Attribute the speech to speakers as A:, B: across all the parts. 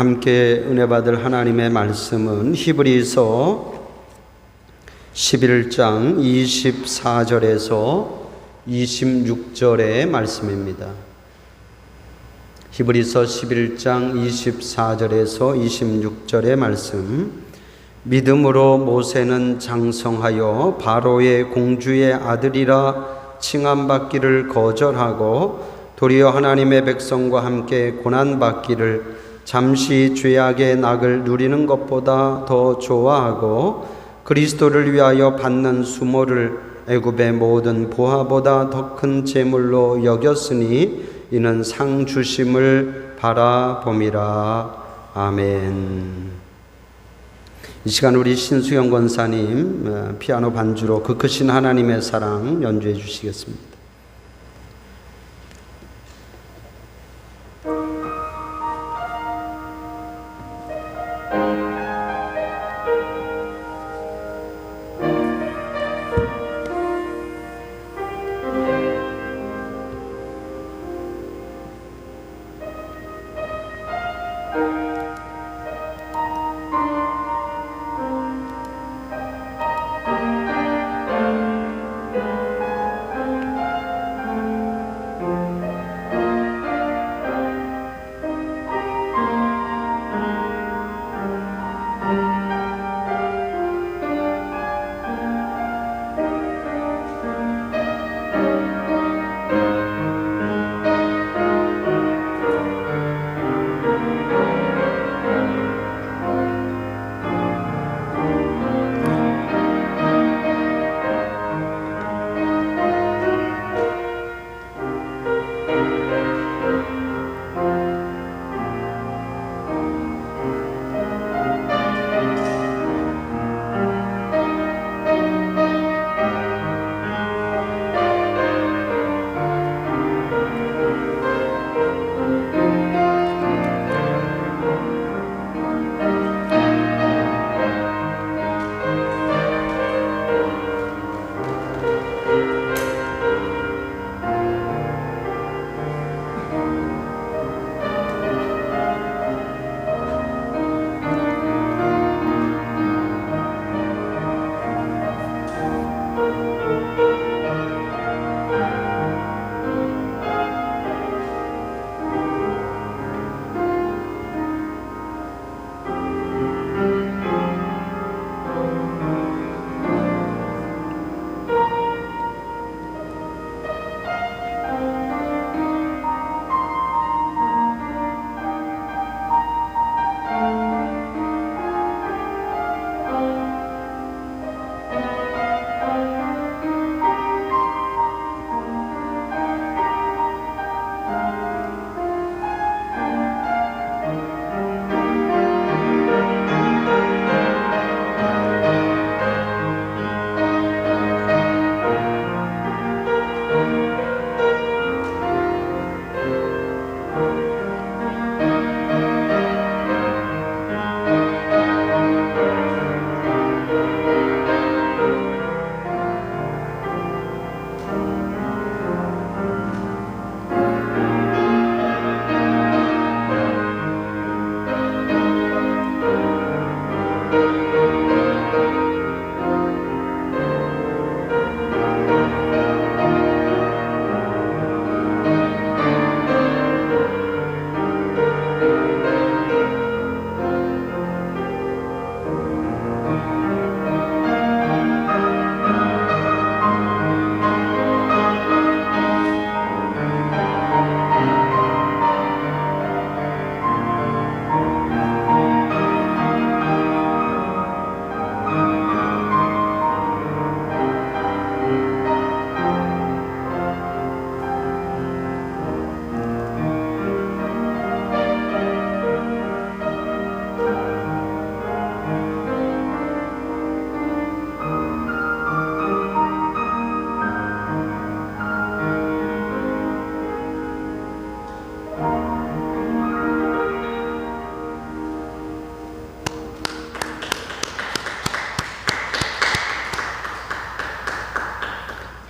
A: 함께 은혜 받을 하나님의 말씀은 히브리서 11장 24절에서 26절의 말씀입니다. 히브리서 11장 24절에서 26절의 말씀. 믿음으로 모세는 장성하여 바로의 공주의 아들이라 칭함받기를 거절하고 도리어 하나님의 백성과 함께 고난받기를 잠시 죄악의 낙을 누리는 것보다 더 좋아하고 그리스도를 위하여 받는 수모를 애굽의 모든 보화보다 더 큰 재물로 여겼으니 이는 상 주심을 바라봄이라. 아멘. 이 시간 우리 신수영 권사님 피아노 반주로 그 크신 하나님의 사랑 연주해 주시겠습니다.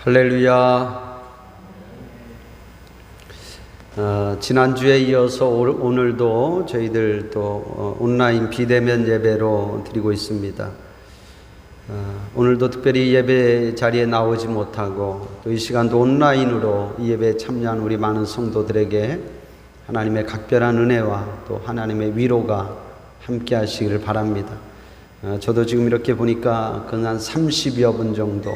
A: 할렐루야. 지난주에 이어서 오늘도 저희들 또 온라인 비대면 예배로 드리고 있습니다. 오늘도 특별히 예배 자리에 나오지 못하고 또 이 시간도 온라인으로 이 예배에 참여한 우리 많은 성도들에게 하나님의 각별한 은혜와 또 하나님의 위로가 함께 하시기를 바랍니다. 저도 지금 이렇게 보니까 한 30여 분 정도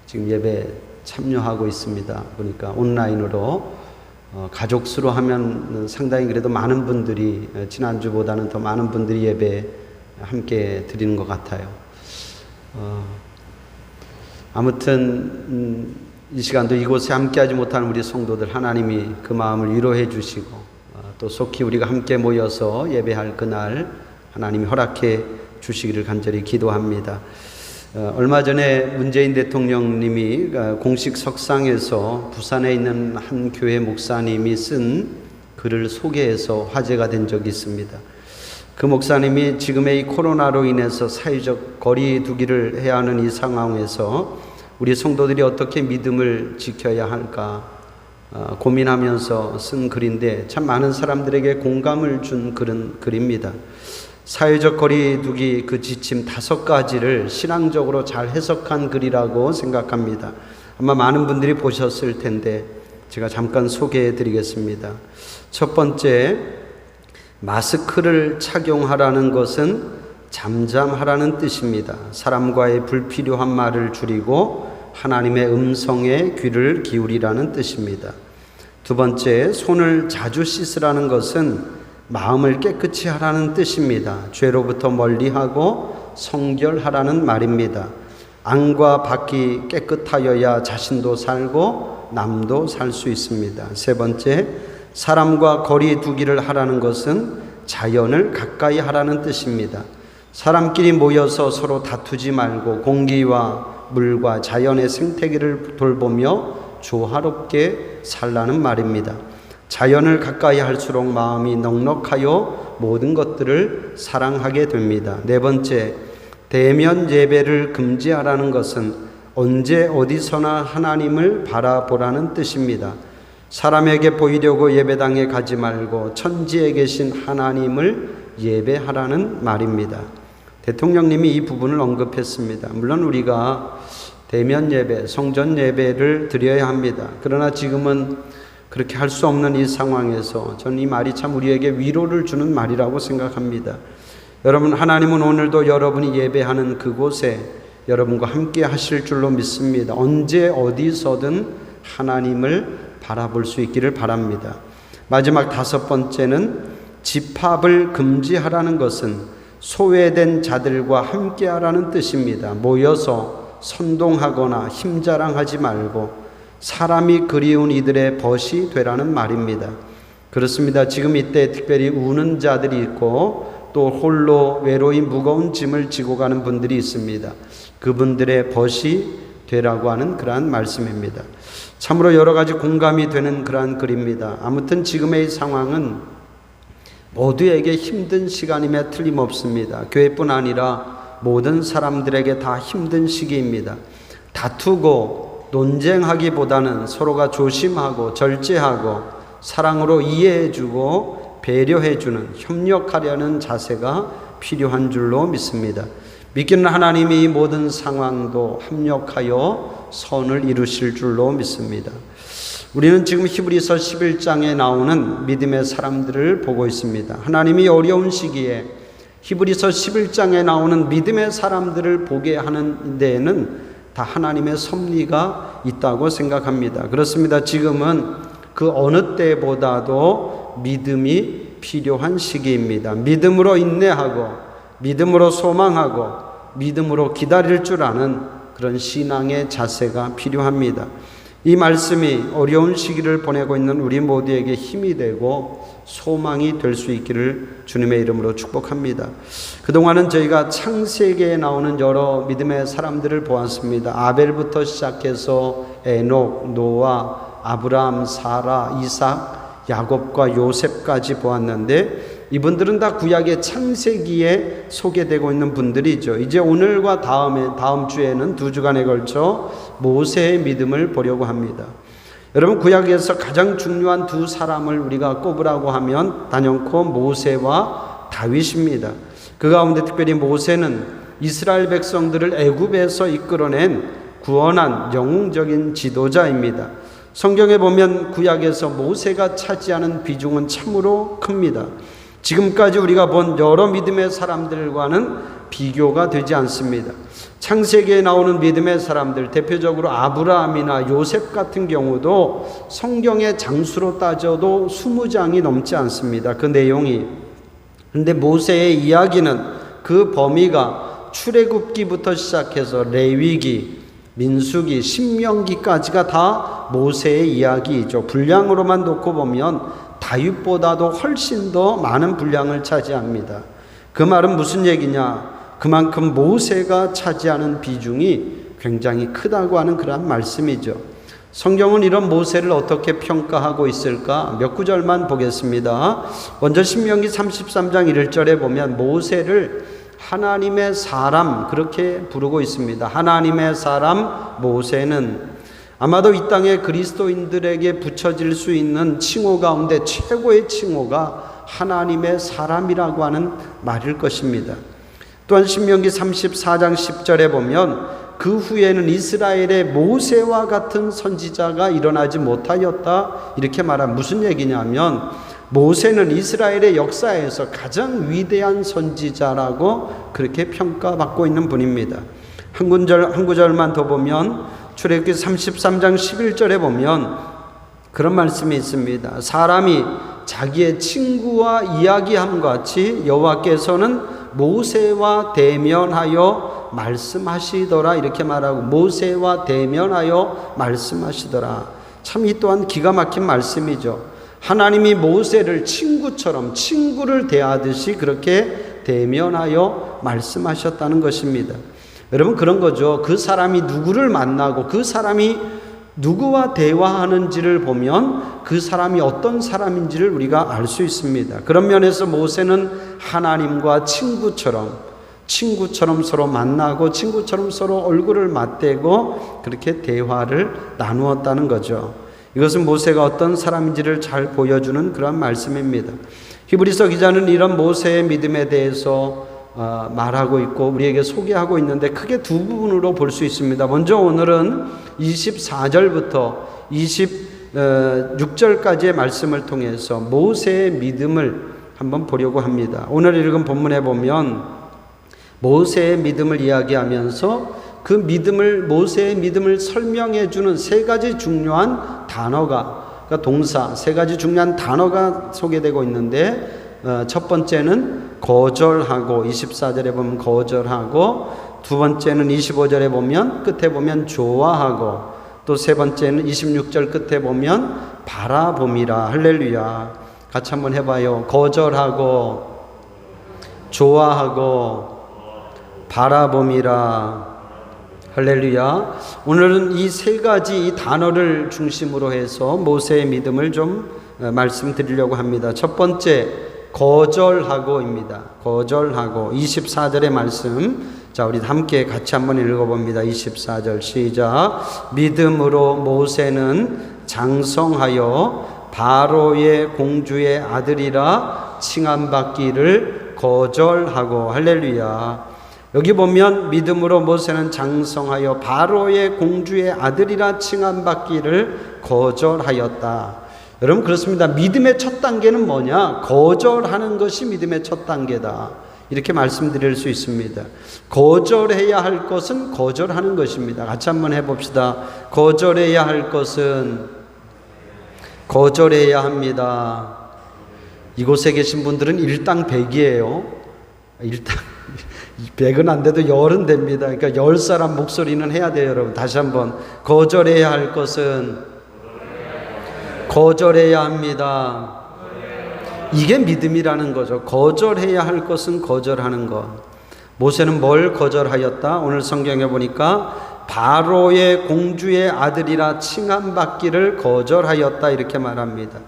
A: 지금 예배 참여하고 있습니다. 보니까 온라인으로 가족 수로 하면 상당히 그래도 많은 분들이 지난주보다는 더 많은 분들이 예배 함께 드리는 것 같아요. 아무튼 이 시간도 이곳에 함께하지 못하는 우리 성도들 하나님이 그 마음을 위로해 주시고 또 속히 우리가 함께 모여서 예배할 그날 하나님이 허락해 주시기를 간절히 기도합니다. 얼마 전에 문재인 대통령님이 공식 석상에서 부산에 있는 한 교회 목사님이 쓴 글을 소개해서 화제가 된 적이 있습니다. 그 목사님이 지금의 이 코로나로 인해서 사회적 거리 두기를 해야 하는 이 상황에서 우리 성도들이 어떻게 믿음을 지켜야 할까 고민하면서 쓴 글인데 참 많은 사람들에게 공감을 준 그런 글입니다. 사회적 거리 두기 그 지침 5가지를 신앙적으로 잘 해석한 글이라고 생각합니다. 아마 많은 분들이 보셨을 텐데 제가 잠깐 소개해 드리겠습니다. 첫 번째, 마스크를 착용하라는 것은 잠잠하라는 뜻입니다. 사람과의 불필요한 말을 줄이고 하나님의 음성에 귀를 기울이라는 뜻입니다. 두 번째, 손을 자주 씻으라는 것은 마음을 깨끗이 하라는 뜻입니다. 죄로부터 멀리하고 성결하라는 말입니다. 안과 밖이 깨끗하여야 자신도 살고 남도 살 수 있습니다. 세 번째, 사람과 거리 두기를 하라는 것은 자연을 가까이 하라는 뜻입니다. 사람끼리 모여서 서로 다투지 말고 공기와 물과 자연의 생태계를 돌보며 조화롭게 살라는 말입니다. 자연을 가까이 할수록 마음이 넉넉하여 모든 것들을 사랑하게 됩니다. 네 번째, 대면 예배를 금지하라는 것은 언제 어디서나 하나님을 바라보라는 뜻입니다. 사람에게 보이려고 예배당에 가지 말고 천지에 계신 하나님을 예배하라는 말입니다. 대통령님이 이 부분을 언급했습니다. 물론 우리가 대면 예배, 성전 예배를 드려야 합니다. 그러나 지금은 그렇게 할 수 없는 이 상황에서 저는 이 말이 참 우리에게 위로를 주는 말이라고 생각합니다. 여러분, 하나님은 오늘도 여러분이 예배하는 그곳에 여러분과 함께 하실 줄로 믿습니다. 언제 어디서든 하나님을 바라볼 수 있기를 바랍니다. 마지막 5번째는 집합을 금지하라는 것은 소외된 자들과 함께 하라는 뜻입니다. 모여서 선동하거나 힘자랑하지 말고 사람이 그리운 이들의 벗이 되라는 말입니다. 그렇습니다. 지금 이때 특별히 우는 자들이 있고 또 홀로 외로이 무거운 짐을 지고 가는 분들이 있습니다. 그분들의 벗이 되라고 하는 그러한 말씀입니다. 참으로 여러 가지 공감이 되는 그러한 글입니다. 아무튼 지금의 상황은 모두에게 힘든 시간임에 틀림없습니다. 교회뿐 아니라 모든 사람들에게 다 힘든 시기입니다. 다투고 논쟁하기보다는 서로가 조심하고 절제하고 사랑으로 이해해주고 배려해주는 협력하려는 자세가 필요한 줄로 믿습니다. 믿기는 하나님이 이 모든 상황도 합력하여 선을 이루실 줄로 믿습니다. 우리는 지금 히브리서 11장에 나오는 믿음의 사람들을 보고 있습니다. 하나님이 어려운 시기에 히브리서 11장에 나오는 믿음의 사람들을 보게 하는 데에는 다 하나님의 섭리가 있다고 생각합니다. 그렇습니다. 지금은 그 어느 때보다도 믿음이 필요한 시기입니다. 믿음으로 인내하고 믿음으로 소망하고 믿음으로 기다릴 줄 아는 그런 신앙의 자세가 필요합니다. 이 말씀이 어려운 시기를 보내고 있는 우리 모두에게 힘이 되고 소망이 될 수 있기를 주님의 이름으로 축복합니다. 그동안은 저희가 창세기에 나오는 여러 믿음의 사람들을 보았습니다. 아벨부터 시작해서 에녹, 노아, 아브라함, 사라, 이삭, 야곱과 요셉까지 보았는데 이분들은 다 구약의 창세기에 소개되고 있는 분들이죠. 이제 오늘과 다음 주에는 2주간에 걸쳐 모세의 믿음을 보려고 합니다. 여러분, 구약에서 가장 중요한 두 사람을 우리가 꼽으라고 하면 단연코 모세와 다윗입니다. 그 가운데 특별히 모세는 이스라엘 백성들을 애굽에서 이끌어낸 구원한 영웅적인 지도자입니다. 성경에 보면 구약에서 모세가 차지하는 비중은 참으로 큽니다. 지금까지 우리가 본 여러 믿음의 사람들과는 비교가 되지 않습니다. 창세기에 나오는 믿음의 사람들, 대표적으로 아브라함이나 요셉 같은 경우도 성경의 장수로 따져도 20장이 넘지 않습니다. 그 내용이. 그런데 모세의 이야기는 그 범위가 출애굽기부터 시작해서 레위기, 민수기, 신명기까지가 다 모세의 이야기이죠. 분량으로만 놓고 보면 다윗보다도 훨씬 더 많은 분량을 차지합니다. 그 말은 무슨 얘기냐? 그만큼 모세가 차지하는 비중이 굉장히 크다고 하는 그런 말씀이죠. 성경은 이런 모세를 어떻게 평가하고 있을까? 몇 구절만 보겠습니다. 먼저 신명기 33장 1절에 보면 모세를 하나님의 사람 그렇게 부르고 있습니다. 하나님의 사람 모세는 아마도 이 땅에 그리스도인들에게 붙여질 수 있는 칭호 가운데 최고의 칭호가 하나님의 사람이라고 하는 말일 것입니다. 또한 신명기 34장 10절에 보면 그 후에는 이스라엘의 모세와 같은 선지자가 일어나지 못하였다 이렇게 말한 무슨 얘기냐면 모세는 이스라엘의 역사에서 가장 위대한 선지자라고 그렇게 평가받고 있는 분입니다. 한 구절만 더 보면 출애굽기 33장 11절에 보면 그런 말씀이 있습니다. 사람이 자기의 친구와 이야기함과 같이 여호와께서는 모세와 대면하여 말씀하시더라 이렇게 말하고 모세와 대면하여 말씀하시더라. 참 이 또한 기가 막힌 말씀이죠. 하나님이 모세를 친구를 대하듯이 그렇게 대면하여 말씀하셨다는 것입니다. 여러분 그런 거죠. 그 사람이 누구를 만나고 그 사람이 누구와 대화하는지를 보면 그 사람이 어떤 사람인지를 우리가 알 수 있습니다. 그런 면에서 모세는 하나님과 친구처럼 서로 만나고 친구처럼 서로 얼굴을 맞대고 그렇게 대화를 나누었다는 거죠. 이것은 모세가 어떤 사람인지를 잘 보여주는 그런 말씀입니다. 히브리서 기자는 이런 모세의 믿음에 대해서 말하고 있고 우리에게 소개하고 있는데 크게 두 부분으로 볼 수 있습니다. 먼저 오늘은 24절부터 26절까지의 말씀을 통해서 모세의 믿음을 한번 보려고 합니다. 오늘 읽은 본문에 보면 모세의 믿음을 이야기하면서 그 모세의 믿음을 설명해 주는 세 가지 중요한 단어가, 그러니까 동사, 세 가지 중요한 단어가 소개되고 있는데 첫 번째는 거절하고 24절에 보면 거절하고 두 번째는 25절에 보면 끝에 보면 좋아하고 또 세 번째는 26절 끝에 보면 바라봄이라. 할렐루야. 같이 한번 해봐요. 거절하고 좋아하고 바라봄이라. 할렐루야. 오늘은 이 세 가지 이 단어를 중심으로 해서 모세의 믿음을 좀 말씀드리려고 합니다. 첫 번째 거절하고입니다. 거절하고 24절의 말씀. 자, 우리 함께 같이 한번 읽어봅니다. 24절 시작. 믿음으로 모세는 장성하여 바로의 공주의 아들이라 칭함받기를 거절하고. 할렐루야. 여기 보면 믿음으로 모세는 장성하여 바로의 공주의 아들이라 칭함받기를 거절하였다. 여러분 그렇습니다. 믿음의 첫 단계는 뭐냐? 거절하는 것이 믿음의 첫 단계다. 이렇게 말씀드릴 수 있습니다. 거절해야 할 것은 거절하는 것입니다. 같이 한번 해봅시다. 거절해야 할 것은 거절해야 합니다. 이곳에 계신 분들은 일당 100이에요. 일당 100은 안 돼도 10은 됩니다. 그러니까 10사람 목소리는 해야 돼요, 여러분. 다시 한번. 거절해야 할 것은 거절해야 합니다. 이게 믿음이라는 거죠. 거절해야 할 것은 거절하는 것. 모세는 뭘 거절하였다? 오늘 성경에 보니까 바로의 공주의 아들이라 칭함받기를 거절하였다 이렇게 말합니다.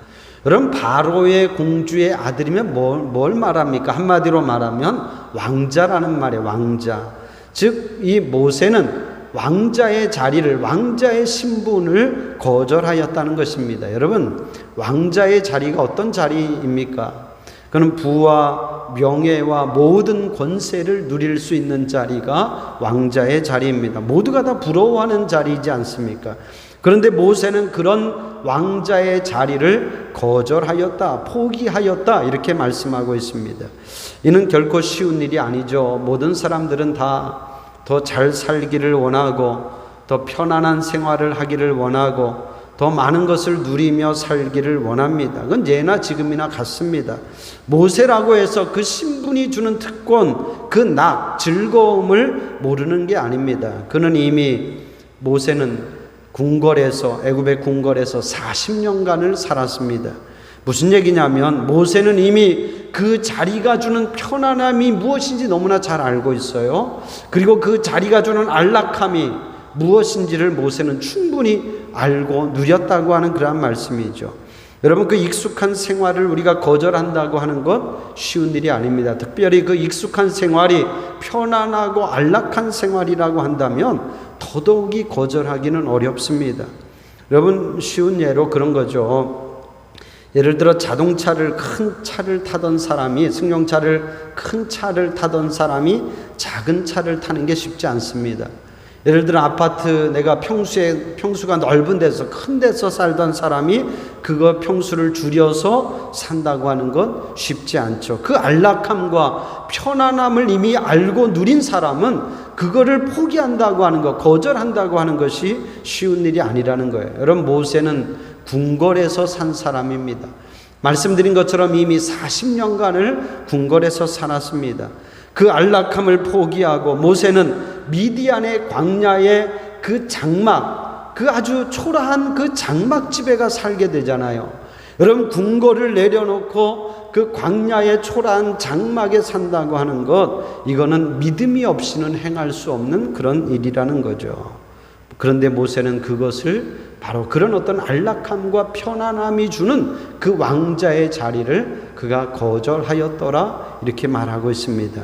A: 여러분 바로의 공주의 아들이면 뭘 말합니까? 한마디로 말하면 왕자라는 말이에요. 왕자. 즉 이 모세는 왕자의 자리를, 왕자의 신분을 거절하였다는 것입니다. 여러분, 왕자의 자리가 어떤 자리입니까? 그는 부와 명예와 모든 권세를 누릴 수 있는 자리가 왕자의 자리입니다. 모두가 다 부러워하는 자리이지 않습니까? 그런데 모세는 그런 왕자의 자리를 거절하였다, 포기하였다, 이렇게 말씀하고 있습니다. 이는 결코 쉬운 일이 아니죠. 모든 사람들은 다 더 잘 살기를 원하고, 더 편안한 생활을 하기를 원하고, 더 많은 것을 누리며 살기를 원합니다. 그건 예나 지금이나 같습니다. 모세라고 해서 그 신분이 주는 특권, 그 즐거움을 모르는 게 아닙니다. 그는 이미, 모세는 궁궐에서, 애굽의 궁궐에서 40년간을 살았습니다. 무슨 얘기냐면 모세는 이미 그 자리가 주는 편안함이 무엇인지 너무나 잘 알고 있어요. 그리고 그 자리가 주는 안락함이 무엇인지를 모세는 충분히 알고 누렸다고 하는 그러한 말씀이죠. 여러분, 그 익숙한 생활을 우리가 거절한다고 하는 것 쉬운 일이 아닙니다. 특별히 그 익숙한 생활이 편안하고 안락한 생활이라고 한다면 더더욱이 거절하기는 어렵습니다. 여러분, 쉬운 예로 그런 거죠. 예를 들어 자동차를, 큰 차를 타던 사람이, 승용차를, 큰 차를 타던 사람이 작은 차를 타는 게 쉽지 않습니다. 예를 들어 아파트, 내가 평수가 넓은 데서, 큰 데서 살던 사람이 그거 평수를 줄여서 산다고 하는 건 쉽지 않죠. 그 안락함과 편안함을 이미 알고 누린 사람은 그거를 포기한다고 하는 것, 거절한다고 하는 것이 쉬운 일이 아니라는 거예요. 여러분, 모세는 궁궐에서 산 사람입니다. 말씀드린 것처럼 이미 40년간을 궁궐에서 살았습니다. 그 안락함을 포기하고 모세는 미디안의 광야의 그 장막, 그 아주 초라한 그 장막집에 가 살게 되잖아요. 여러분, 궁궐을 내려놓고 그 광야의 초라한 장막에 산다고 하는 것, 이거는 믿음이 없이는 행할 수 없는 그런 일이라는 거죠. 그런데 모세는 그것을, 바로 그런 어떤 안락함과 편안함이 주는 그 왕자의 자리를 그가 거절하였더라, 이렇게 말하고 있습니다.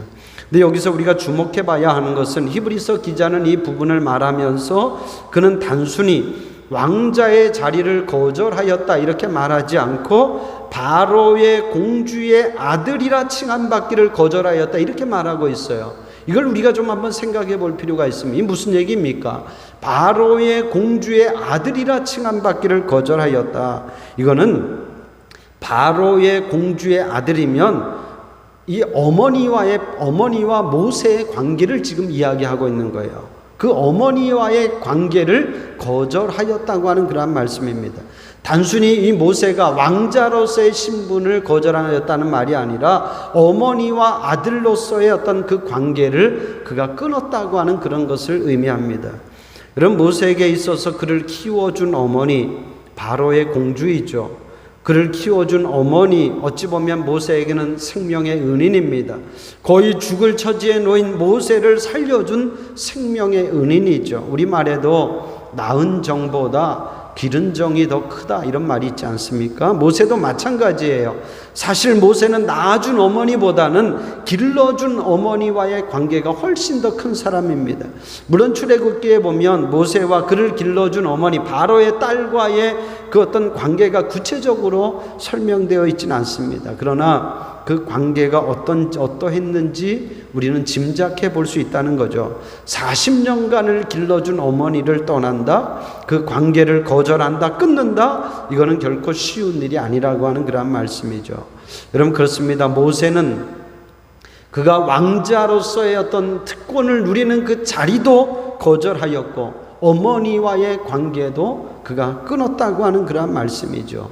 A: 근데 여기서 우리가 주목해 봐야 하는 것은, 히브리서 기자는 이 부분을 말하면서 그는 단순히 왕자의 자리를 거절하였다 이렇게 말하지 않고 바로의 공주의 아들이라 칭함받기를 거절하였다 이렇게 말하고 있어요. 이걸 우리가 좀 한번 생각해 볼 필요가 있습니다. 이게 무슨 얘기입니까? 바로의 공주의 아들이라 칭함받기를 거절하였다. 이거는 바로의 공주의 아들이면 이 어머니와 모세의 관계를 지금 이야기하고 있는 거예요. 그 어머니와의 관계를 거절하였다고 하는 그러한 말씀입니다. 단순히 이 모세가 왕자로서의 신분을 거절하였다는 말이 아니라 어머니와 아들로서의 어떤 그 관계를 그가 끊었다고 하는 그런 것을 의미합니다. 여러분, 모세에게 있어서 그를 키워준 어머니, 바로의 공주이죠. 그를 키워준 어머니, 어찌 보면 모세에게는 생명의 은인입니다. 거의 죽을 처지에 놓인 모세를 살려준 생명의 은인이죠. 우리말에도 낳은 정보다 기른 정이 더 크다, 이런 말이 있지 않습니까? 모세도 마찬가지예요. 사실 모세는 낳아준 어머니보다는 길러준 어머니와의 관계가 훨씬 더 큰 사람입니다. 물론 출애굽기에 보면 모세와 그를 길러준 어머니 바로의 딸과의 그 어떤 관계가 구체적으로 설명되어 있지는 않습니다. 그러나 그 관계가 어떠했는지 우리는 짐작해 볼 수 있다는 거죠. 40년간을 길러준 어머니를 떠난다, 그 관계를 거절한다, 끊는다, 이거는 결코 쉬운 일이 아니라고 하는 그런 말씀이죠. 여러분, 그렇습니다. 모세는 그가 왕자로서의 어떤 특권을 누리는 그 자리도 거절하였고 어머니와의 관계도 그가 끊었다고 하는 그런 말씀이죠.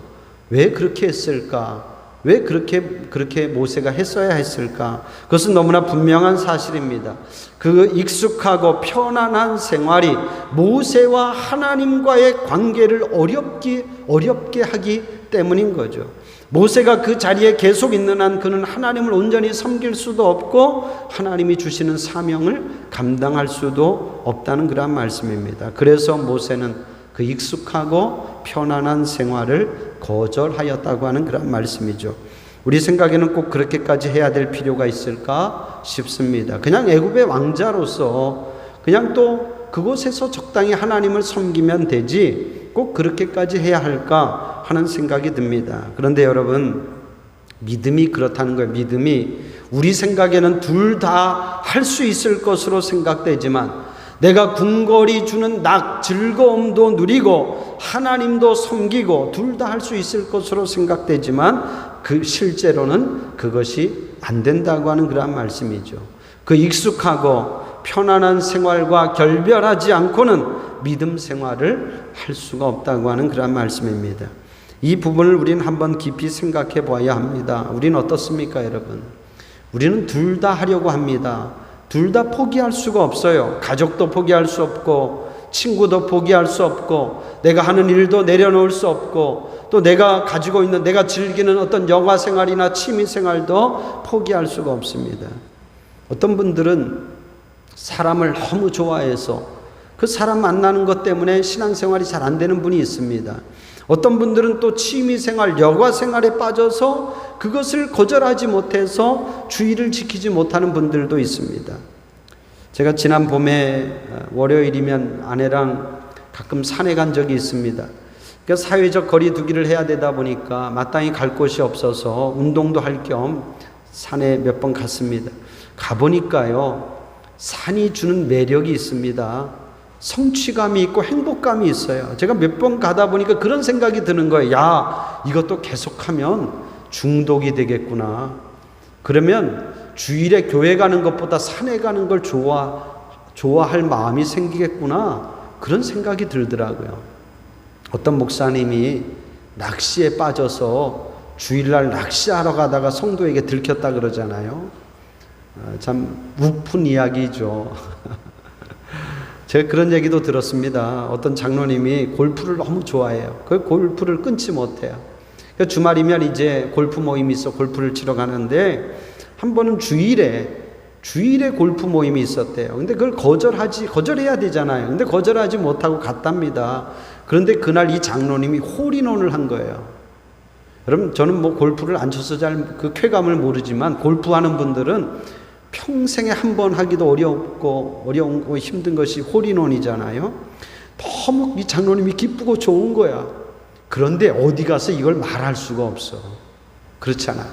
A: 왜 그렇게 했을까? 왜 그렇게 모세가 했어야 했을까? 그것은 너무나 분명한 사실입니다. 그 익숙하고 편안한 생활이 모세와 하나님과의 관계를 어렵게 하기 때문인 거죠. 모세가 그 자리에 계속 있는 한 그는 하나님을 온전히 섬길 수도 없고 하나님이 주시는 사명을 감당할 수도 없다는 그런 말씀입니다. 그래서 모세는 그 익숙하고 편안한 생활을 거절하였다고 하는 그런 말씀이죠. 우리 생각에는 꼭 그렇게까지 해야 될 필요가 있을까 싶습니다. 그냥 애굽의 왕자로서 그냥 또 그곳에서 적당히 하나님을 섬기면 되지 꼭 그렇게까지 해야 할까 하는 생각이 듭니다. 그런데 여러분, 믿음이 그렇다는 거예요. 믿음이 우리 생각에는 둘 다 할 수 있을 것으로 생각되지만, 내가 궁궐이 주는 즐거움도 누리고 하나님도 섬기고 둘 다 할 수 있을 것으로 생각되지만, 실제로는 그것이 안 된다고 하는 그러한 말씀이죠. 그 익숙하고 편안한 생활과 결별하지 않고는 믿음 생활을 할 수가 없다고 하는 그러한 말씀입니다. 이 부분을 우리는 한번 깊이 생각해 봐야 합니다. 우리는 어떻습니까, 여러분? 우리는 둘 다 하려고 합니다. 둘 다 포기할 수가 없어요. 가족도 포기할 수 없고, 친구도 포기할 수 없고, 내가 하는 일도 내려놓을 수 없고, 또 내가 가지고 있는, 내가 즐기는 어떤 영화 생활이나 취미 생활도 포기할 수가 없습니다. 어떤 분들은 사람을 너무 좋아해서 그 사람 만나는 것 때문에 신앙생활이 잘 안 되는 분이 있습니다. 어떤 분들은 또 취미생활, 여가생활에 빠져서 그것을 거절하지 못해서 주의를 지키지 못하는 분들도 있습니다. 제가 지난 봄에 월요일이면 아내랑 가끔 산에 간 적이 있습니다. 그러니까 사회적 거리 두기를 해야 되다 보니까 마땅히 갈 곳이 없어서 운동도 할 겸 산에 몇 번 갔습니다. 가보니까요, 산이 주는 매력이 있습니다. 성취감이 있고 행복감이 있어요. 제가 몇 번 가다 보니까 그런 생각이 드는 거예요. 야, 이것도 계속하면 중독이 되겠구나. 그러면 주일에 교회 가는 것보다 산에 가는 걸 좋아할 마음이 생기겠구나. 그런 생각이 들더라고요. 어떤 목사님이 낚시에 빠져서 주일날 낚시하러 가다가 성도에게 들켰다 그러잖아요. 참 우픈 이야기죠. 제가 그런 얘기도 들었습니다. 어떤 장로님이 골프를 너무 좋아해요. 그 골프를 끊지 못해요. 그러니까 주말이면 이제 골프 모임이 있어 골프를 치러 가는데, 한 번은 주일에 골프 모임이 있었대요. 근데 그걸 거절해야 되잖아요. 근데 거절하지 못하고 갔답니다. 그런데 그날 이 장로님이 홀인원을 한 거예요. 여러분, 저는 뭐 골프를 안 쳐서 잘 그 쾌감을 모르지만, 골프하는 분들은 평생에 한 번 하기도 어려운 힘든 것이 홀인원이잖아요. 너무 이 장로님이 기쁘고 좋은 거야. 그런데 어디 가서 이걸 말할 수가 없어. 그렇잖아.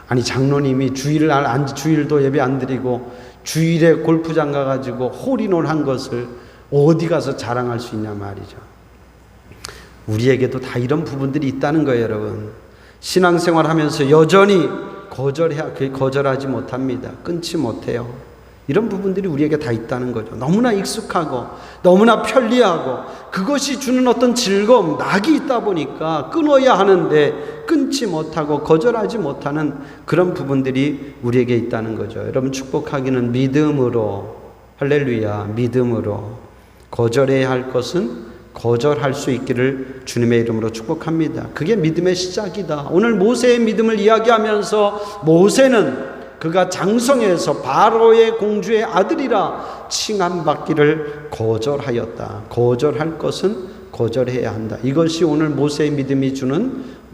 A: 아니, 장로님이 주일도 예배 안 드리고 주일에 골프장 가가지고 홀인원 한 것을 어디 가서 자랑할 수 있냐 말이죠. 우리에게도 다 이런 부분들이 있다는 거예요, 여러분. 신앙생활 하면서 여전히 거절하지 못합니다. 끊지 못해요. 이런 부분들이 우리에게 다 있다는 거죠. 너무나 익숙하고 너무나 편리하고 그것이 주는 어떤 즐거움, 낙이 있다 보니까 끊어야 하는데 끊지 못하고 거절하지 못하는 그런 부분들이 우리에게 있다는 거죠. 여러분, 축복하기는 믿음으로, 할렐루야, 믿음으로. 거절해야 할 것은 거절할 수 있기를 주님의 이름으로 축복합니다. 그게 믿음의 시작이다. 오늘 모세의 믿음을 이야기하면서 모세는 그가 장성에서 바로의 공주의 아들이라 칭함받기를 거절하였다. 거절할 것은 거절해야 한다. 이것이 오늘 모세의 믿음이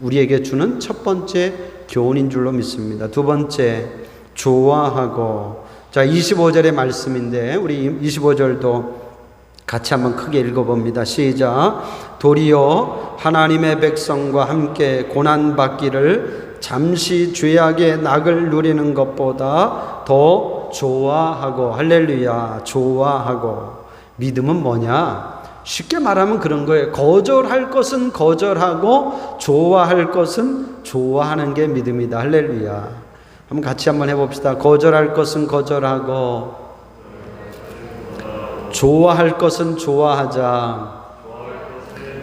A: 우리에게 주는 첫 번째 교훈인 줄로 믿습니다. 두 번째, 좋아하고. 자, 25절의 말씀인데 우리 25절도 같이 한번 크게 읽어봅니다. 시작. 도리어 하나님의 백성과 함께 고난받기를 잠시 죄악의 낙을 누리는 것보다 더 좋아하고. 할렐루야, 좋아하고. 믿음은 뭐냐? 쉽게 말하면 그런 거예요. 거절할 것은 거절하고 좋아할 것은 좋아하는 게 믿음이다. 할렐루야. 한번 같이 한번 해봅시다. 거절할 것은 거절하고 좋아할 것은 좋아하자.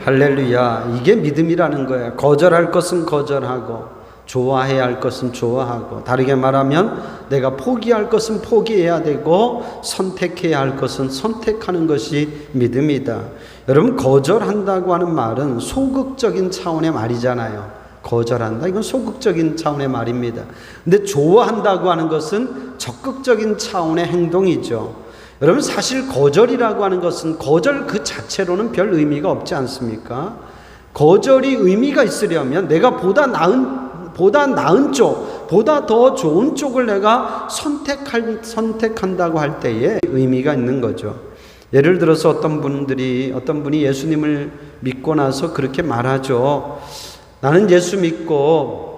A: 할렐루야. 이게 믿음이라는 거예요. 거절할 것은 거절하고 좋아해야 할 것은 좋아하고. 다르게 말하면 내가 포기할 것은 포기해야 되고 선택해야 할 것은 선택하는 것이 믿음이다. 여러분, 거절한다고 하는 말은 소극적인 차원의 말이잖아요. 거절한다, 이건 소극적인 차원의 말입니다. 근데 좋아한다고 하는 것은 적극적인 차원의 행동이죠. 여러분, 사실 거절이라고 하는 것은 거절 그 자체로는 별 의미가 없지 않습니까? 거절이 의미가 있으려면 내가 보다 나은 쪽, 보다 더 좋은 쪽을 내가 선택한다고 할 때에 의미가 있는 거죠. 예를 들어서 어떤 분이 예수님을 믿고 나서 그렇게 말하죠. 나는 예수 믿고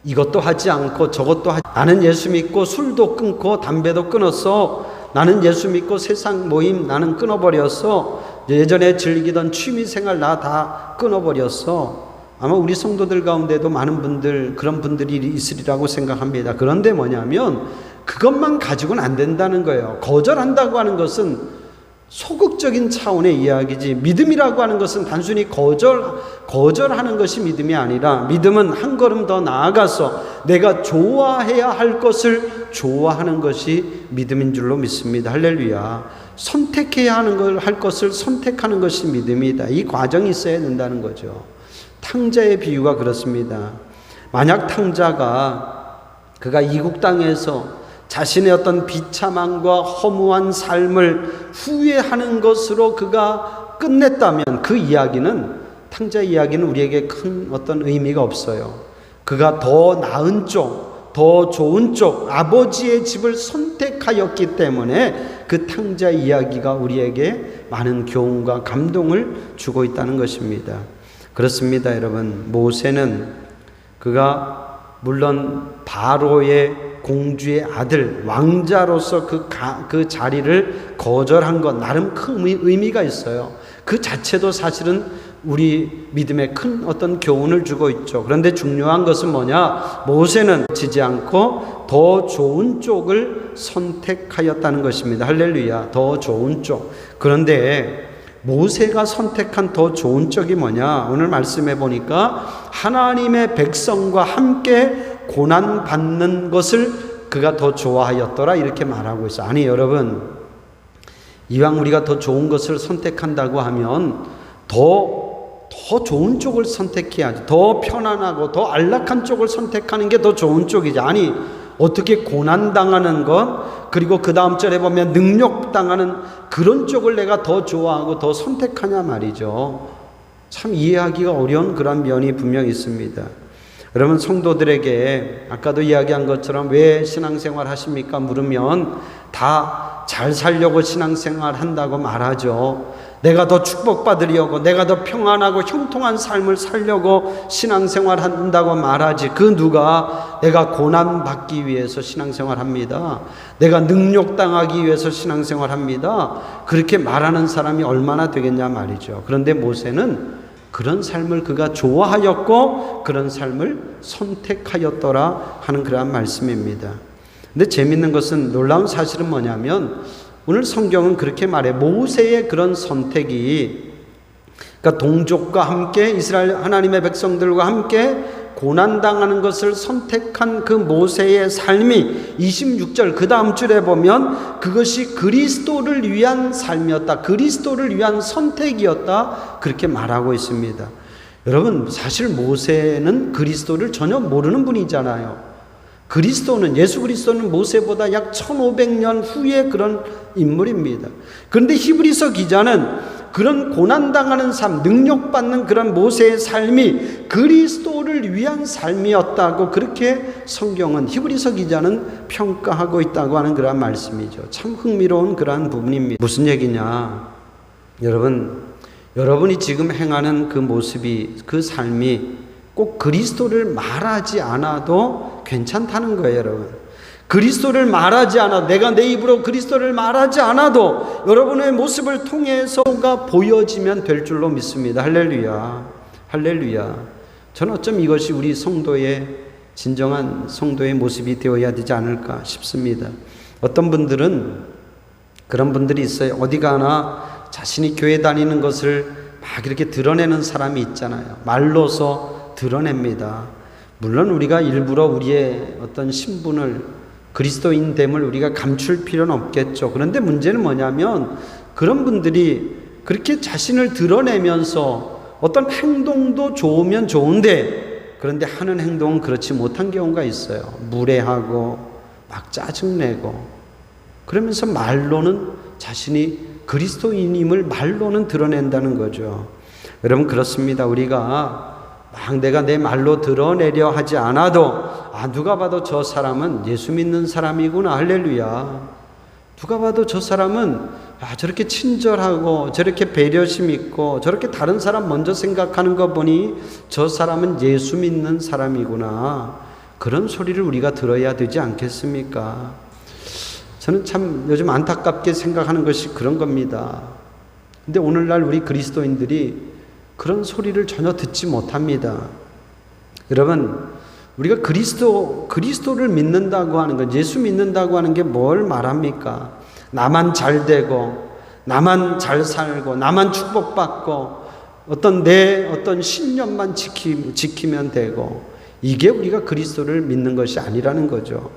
A: 이것도 하지 않고 저것도 하지, 나는 예수 믿고 술도 끊고 담배도 끊었어. 나는 예수 믿고 세상 모임 나는 끊어버렸어. 예전에 즐기던 취미생활 나 다 끊어버렸어. 아마 우리 성도들 가운데도 많은 분들, 그런 분들이 있으리라고 생각합니다. 그런데 뭐냐면 그것만 가지고는 안 된다는 거예요. 거절한다고 하는 것은 소극적인 차원의 이야기지, 믿음이라고 하는 것은 단순히 거절하는 것이 믿음이 아니라, 믿음은 한 걸음 더 나아가서 내가 좋아해야 할 것을 좋아하는 것이 믿음인 줄로 믿습니다. 할렐루야. 선택해야 할 것을 선택하는 것이 믿음이다. 이 과정이 있어야 된다는 거죠. 탕자의 비유가 그렇습니다. 만약 탕자가 그가 이국 땅에서 자신의 어떤 비참함과 허무한 삶을 후회하는 것으로 그가 끝냈다면 그 이야기는, 탕자의 이야기는 우리에게 큰 어떤 의미가 없어요. 그가 더 나은 쪽, 더 좋은 쪽, 아버지의 집을 선택하였기 때문에 그 탕자의 이야기가 우리에게 많은 교훈과 감동을 주고 있다는 것입니다. 그렇습니다, 여러분. 모세는 그가 물론 바로의 공주의 아들, 왕자로서 그 자리를 거절한 것 나름 큰 의미가 있어요. 그 자체도 사실은 우리 믿음에 큰 어떤 교훈을 주고 있죠. 그런데 중요한 것은 뭐냐? 모세는 지지 않고 더 좋은 쪽을 선택하였다는 것입니다. 할렐루야. 더 좋은 쪽. 그런데 모세가 선택한 더 좋은 쪽이 뭐냐? 오늘 말씀해 보니까 하나님의 백성과 함께 고난받는 것을 그가 더 좋아하였더라, 이렇게 말하고 있어요. 아니 여러분, 이왕 우리가 더 좋은 것을 선택한다고 하면 더 좋은 쪽을 선택해야지. 더 편안하고 더 안락한 쪽을 선택하는 게 더 좋은 쪽이지. 아니 어떻게 고난당하는 것, 그리고 그 다음 절에 보면 능력당하는 그런 쪽을 내가 더 좋아하고 더 선택하냐 말이죠. 참 이해하기가 어려운 그런 면이 분명히 있습니다. 여러분, 성도들에게 아까도 이야기한 것처럼 왜 신앙생활 하십니까? 물으면 다 잘 살려고 신앙생활 한다고 말하죠. 내가 더 축복받으려고, 내가 더 평안하고 형통한 삶을 살려고 신앙생활 한다고 말하지. 그 누가 내가 고난받기 위해서 신앙생활 합니다, 내가 능력당하기 위해서 신앙생활 합니다, 그렇게 말하는 사람이 얼마나 되겠냐 말이죠. 그런데 모세는 그런 삶을 그가 좋아하였고 그런 삶을 선택하였더라 하는 그러한 말씀입니다. 근데 재밌는 것은, 놀라운 사실은 뭐냐면 오늘 성경은 그렇게 말해. 모세의 그런 선택이, 그러니까 동족과 함께 이스라엘 하나님의 백성들과 함께 고난당하는 것을 선택한 그 모세의 삶이 26절 그 다음 줄에 보면 그것이 그리스도를 위한 삶이었다, 그리스도를 위한 선택이었다, 그렇게 말하고 있습니다. 여러분, 사실 모세는 그리스도를 전혀 모르는 분이잖아요. 그리스도는, 예수 그리스도는 모세보다 약 1500년 후의 그런 인물입니다. 그런데 히브리서 기자는 그런 고난당하는 삶, 능력받는 그런 모세의 삶이 그리스도를 위한 삶이었다고, 그렇게 성경은, 히브리서 기자는 평가하고 있다고 하는 그런 말씀이죠. 참 흥미로운 그러한 부분입니다. 무슨 얘기냐? 여러분이 지금 행하는 그 모습이, 그 삶이 꼭 그리스도를 말하지 않아도 괜찮다는 거예요, 여러분. 그리스도를 말하지 않아도, 내가 내 입으로 그리스도를 말하지 않아도 여러분의 모습을 통해서가 보여지면 될 줄로 믿습니다. 할렐루야. 할렐루야. 저는 어쩜 이것이 우리 성도의 진정한 성도의 모습이 되어야 되지 않을까 싶습니다. 어떤 분들은 그런 분들이 있어요. 어디 가나 자신이 교회 다니는 것을 막 이렇게 드러내는 사람이 있잖아요. 말로서 드러냅니다. 물론 우리가 일부러 우리의 어떤 신분을, 그리스도인됨을 우리가 감출 필요는 없겠죠. 그런데 문제는 뭐냐면 그런 분들이 그렇게 자신을 드러내면서 어떤 행동도 좋으면 좋은데, 그런데 하는 행동은 그렇지 못한 경우가 있어요. 무례하고 막 짜증내고, 그러면서 말로는 자신이 그리스도인임을 말로는 드러낸다는 거죠. 여러분, 그렇습니다. 우리가 막 내가 내 말로 드러내려 하지 않아도, 누가 봐도 저 사람은 예수 믿는 사람이구나, 할렐루야. 누가 봐도 저 사람은 저렇게 친절하고 저렇게 배려심 있고 저렇게 다른 사람 먼저 생각하는 거 보니 저 사람은 예수 믿는 사람이구나. 그런 소리를 우리가 들어야 되지 않겠습니까? 저는 참 요즘 안타깝게 생각하는 것이 그런 겁니다. 근데 오늘날 우리 그리스도인들이 그런 소리를 전혀 듣지 못합니다. 여러분, 우리가 그리스도를 믿는다고 하는 것, 예수 믿는다고 하는 게 뭘 말합니까? 나만 잘 되고, 나만 잘 살고, 나만 축복받고, 내 어떤 신념만 지키면 되고, 이게 우리가 그리스도를 믿는 것이 아니라는 거죠.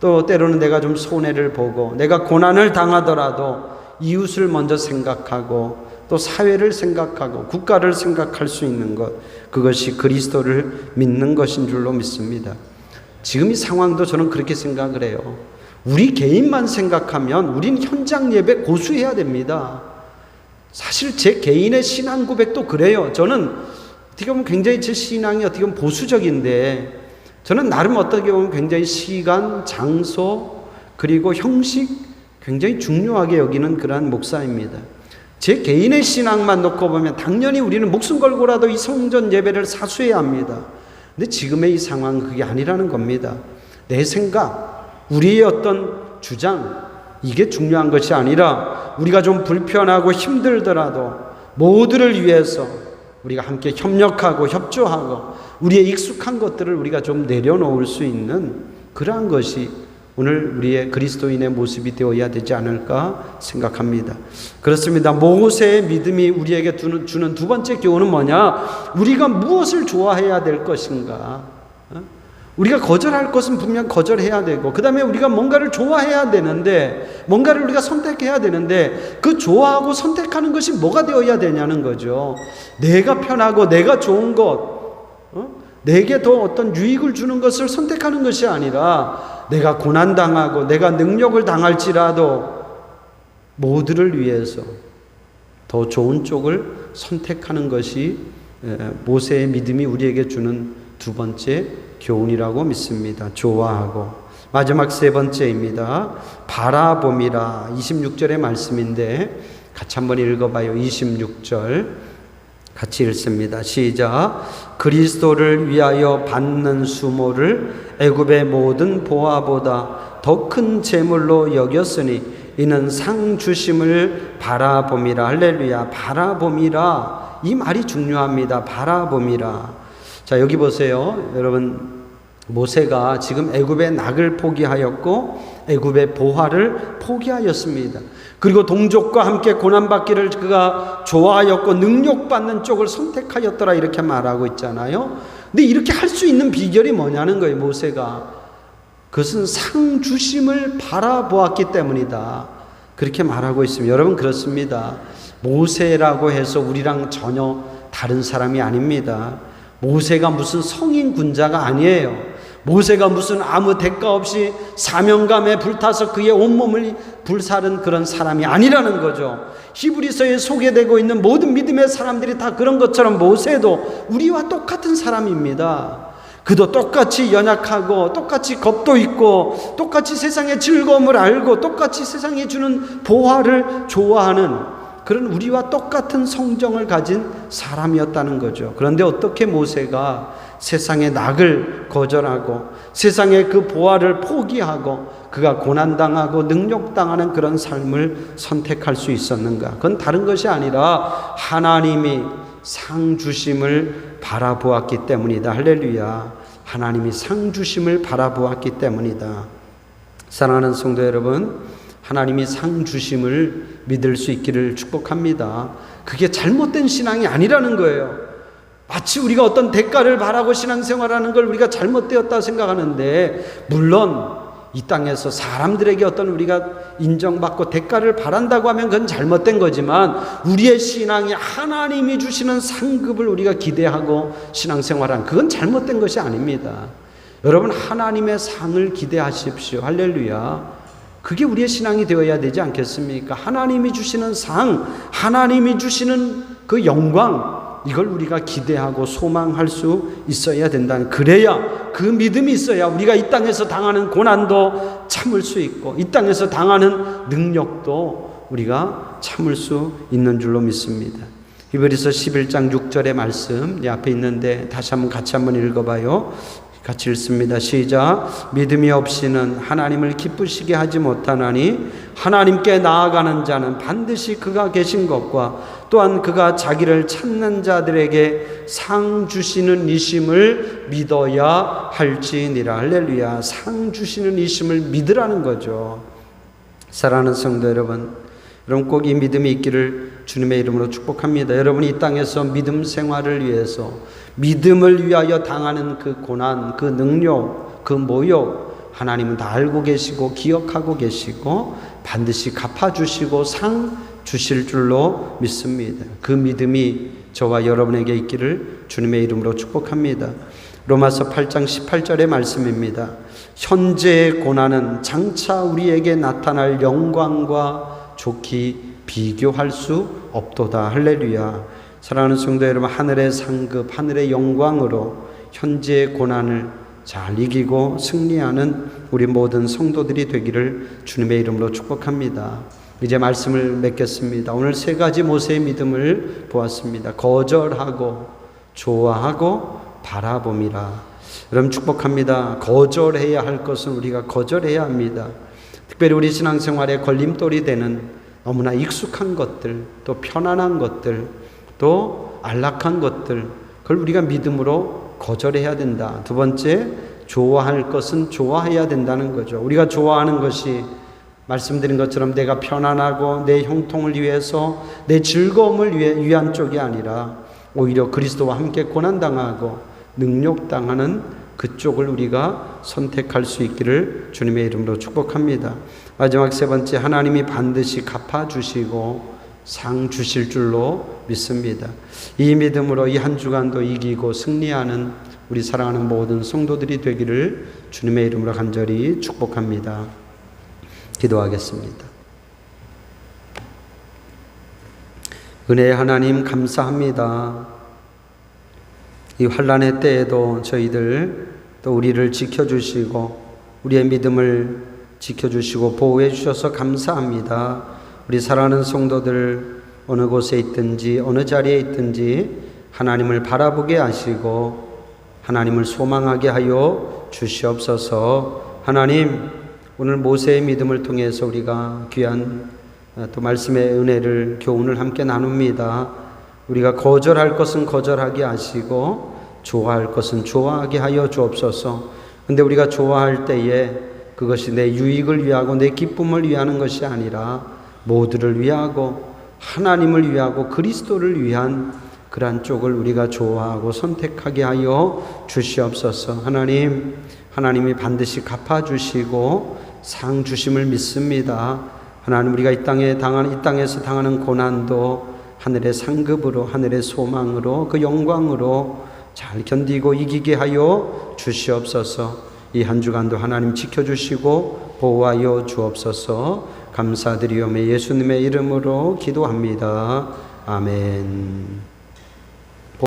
A: 또 때로는 내가 좀 손해를 보고, 내가 고난을 당하더라도 이웃을 먼저 생각하고, 또 사회를 생각하고, 국가를 생각할 수 있는 것, 그것이 그리스도를 믿는 것인 줄로 믿습니다. 지금 이 상황도 저는 그렇게 생각을 해요. 우리 개인만 생각하면 우리는 현장 예배 고수해야 됩니다. 사실 제 개인의 신앙 고백도 그래요. 저는 어떻게 보면 굉장히 제 신앙이 어떻게 보면 보수적인데, 저는 나름 어떻게 보면 굉장히 시간, 장소, 그리고 형식 굉장히 중요하게 여기는 그러한 목사입니다. 제 개인의 신앙만 놓고 보면 당연히 우리는 목숨 걸고라도 이 성전 예배를 사수해야 합니다. 근데 지금의 이 상황은 그게 아니라는 겁니다. 내 생각, 우리의 어떤 주장, 이게 중요한 것이 아니라 우리가 좀 불편하고 힘들더라도 모두를 위해서 우리가 함께 협력하고 협조하고 우리의 익숙한 것들을 우리가 좀 내려놓을 수 있는 그러한 것이 오늘 우리의 그리스도인의 모습이 되어야 되지 않을까 생각합니다. 그렇습니다. 모세의 믿음이 우리에게 주는 두 번째 교훈은 뭐냐? 우리가 무엇을 좋아해야 될 것인가? 우리가 거절할 것은 분명 거절해야 되고, 그 다음에 우리가 뭔가를 좋아해야 되는데, 뭔가를 우리가 선택해야 되는데, 그 좋아하고 선택하는 것이 뭐가 되어야 되냐는 거죠. 내가 편하고 내가 좋은 것, 내게 더 어떤 유익을 주는 것을 선택하는 것이 아니라, 내가 고난당하고 내가 능력을 당할지라도 모두를 위해서 더 좋은 쪽을 선택하는 것이 모세의 믿음이 우리에게 주는 두 번째 교훈이라고 믿습니다. 좋아하고. 마지막 세 번째입니다. 바라봄이라. 26절의 말씀인데 같이 한번 읽어봐요. 26절 같이 읽습니다. 시작. 그리스도를 위하여 받는 수모를 애굽의 모든 보화보다 더 큰 재물로 여겼으니 이는 상 주심을 바라봄이라. 할렐루야. 바라봄이라. 이 말이 중요합니다. 바라봄이라. 자, 여기 보세요. 여러분, 모세가 지금 애굽의 낙을 포기하였고 애굽의 보화를 포기하였습니다. 그리고 동족과 함께 고난받기를 그가 좋아하였고 능력받는 쪽을 선택하였더라, 이렇게 말하고 있잖아요. 근데 이렇게 할 수 있는 비결이 뭐냐는 거예요. 모세가 그것은 상 주심을 바라보았기 때문이다, 그렇게 말하고 있습니다. 여러분, 그렇습니다. 모세라고 해서 우리랑 전혀 다른 사람이 아닙니다. 모세가 무슨 성인 군자가 아니에요. 모세가 무슨 아무 대가 없이 사명감에 불타서 그의 온몸을 불사른 그런 사람이 아니라는 거죠. 히브리서에 소개되고 있는 모든 믿음의 사람들이 다 그런 것처럼 모세도 우리와 똑같은 사람입니다. 그도 똑같이 연약하고 똑같이 겁도 있고 똑같이 세상의 즐거움을 알고 똑같이 세상에 주는 보화를 좋아하는 그런 우리와 똑같은 성정을 가진 사람이었다는 거죠. 그런데 어떻게 모세가 세상의 낙을 거절하고 세상의 그 보화를 포기하고 그가 고난당하고 능력당하는 그런 삶을 선택할 수 있었는가? 그건 다른 것이 아니라 하나님이 상 주심을 바라보았기 때문이다. 할렐루야. 하나님이 상 주심을 바라보았기 때문이다. 사랑하는 성도 여러분, 하나님이 상 주심을 믿을 수 있기를 축복합니다. 그게 잘못된 신앙이 아니라는 거예요. 마치 우리가 어떤 대가를 바라고 신앙생활하는 걸 우리가 잘못되었다 생각하는데, 물론 이 땅에서 사람들에게 어떤 우리가 인정받고 대가를 바란다고 하면 그건 잘못된 거지만, 우리의 신앙이 하나님이 주시는 상급을 우리가 기대하고 신앙생활하는, 그건 잘못된 것이 아닙니다. 여러분, 하나님의 상을 기대하십시오. 할렐루야. 그게 우리의 신앙이 되어야 되지 않겠습니까? 하나님이 주시는 상, 하나님이 주시는 그 영광, 이걸 우리가 기대하고 소망할 수 있어야 된다는, 그래야 그 믿음이 있어야 우리가 이 땅에서 당하는 고난도 참을 수 있고 이 땅에서 당하는 능력도 우리가 참을 수 있는 줄로 믿습니다. 히브리서 11장 6절의 말씀 앞에 있는데 다시 한번 같이 한번 읽어봐요. 같이 읽습니다. 시작. 믿음이 없이는 하나님을 기쁘시게 하지 못하나니 하나님께 나아가는 자는 반드시 그가 계신 것과 또한 그가 자기를 찾는 자들에게 상 주시는 이심을 믿어야 할지니라. 할렐루야. 상 주시는 이심을 믿으라는 거죠. 사랑하는 성도 여러분, 꼭 이 믿음이 있기를 주님의 이름으로 축복합니다. 여러분이 이 땅에서 믿음 생활을 위해서 믿음을 위하여 당하는 그 고난, 그 능력, 그 모욕 하나님은 다 알고 계시고 기억하고 계시고 반드시 갚아주시고 상 주실 줄로 믿습니다. 그 믿음이 저와 여러분에게 있기를 주님의 이름으로 축복합니다. 로마서 8장 18절의 말씀입니다. 현재의 고난은 장차 우리에게 나타날 영광과 좋게 비교할 수 없도다. 할렐루야. 사랑하는 성도 여러분, 하늘의 상급, 하늘의 영광으로 현재의 고난을 잘 이기고 승리하는 우리 모든 성도들이 되기를 주님의 이름으로 축복합니다. 이제 말씀을 맺겠습니다. 오늘 세 가지 모세의 믿음을 보았습니다. 거절하고 좋아하고 바라봄이라. 여러분 축복합니다. 거절해야 할 것은 우리가 거절해야 합니다. 특별히 우리 신앙생활에 걸림돌이 되는 너무나 익숙한 것들, 또 편안한 것들, 또 안락한 것들, 그걸 우리가 믿음으로 거절해야 된다. 두 번째, 좋아할 것은 좋아해야 된다는 거죠. 우리가 좋아하는 것이 말씀드린 것처럼 내가 편안하고 내 형통을 위해서 내 즐거움을 위한 쪽이 아니라 오히려 그리스도와 함께 고난당하고 능욕당하는 그쪽을 우리가 선택할 수 있기를 주님의 이름으로 축복합니다. 마지막 세 번째, 하나님이 반드시 갚아주시고 상 주실 줄로 믿습니다. 이 믿음으로 이 한 주간도 이기고 승리하는 우리 사랑하는 모든 성도들이 되기를 주님의 이름으로 간절히 축복합니다. 기도하겠습니다. 은혜의 하나님 감사합니다. 이 환난의 때에도 저희들 또 우리를 지켜주시고 우리의 믿음을 지켜주시고 보호해 주셔서 감사합니다. 우리 사랑하는 성도들 어느 곳에 있든지 어느 자리에 있든지 하나님을 바라보게 하시고 하나님을 소망하게 하여 주시옵소서. 하나님, 오늘 모세의 믿음을 통해서 우리가 귀한 또 말씀의 은혜를 교훈을 함께 나눕니다. 우리가 거절할 것은 거절하게 하시고 좋아할 것은 좋아하게 하여 주옵소서. 근데 우리가 좋아할 때에 그것이 내 유익을 위하고 내 기쁨을 위하는 것이 아니라 모두를 위하고 하나님을 위하고 그리스도를 위한 그러한 쪽을 우리가 좋아하고 선택하게 하여 주시옵소서. 하나님, 하나님이 반드시 갚아주시고 상 주심을 믿습니다. 하나님, 우리가 이 땅에서 당하는 고난도 하늘의 상급으로, 하늘의 소망으로, 그 영광으로 잘 견디고 이기게 하여 주시옵소서. 이 한 주간도 하나님 지켜주시고 보호하여 주옵소서. 감사드리오며 예수님의 이름으로 기도합니다. 아멘.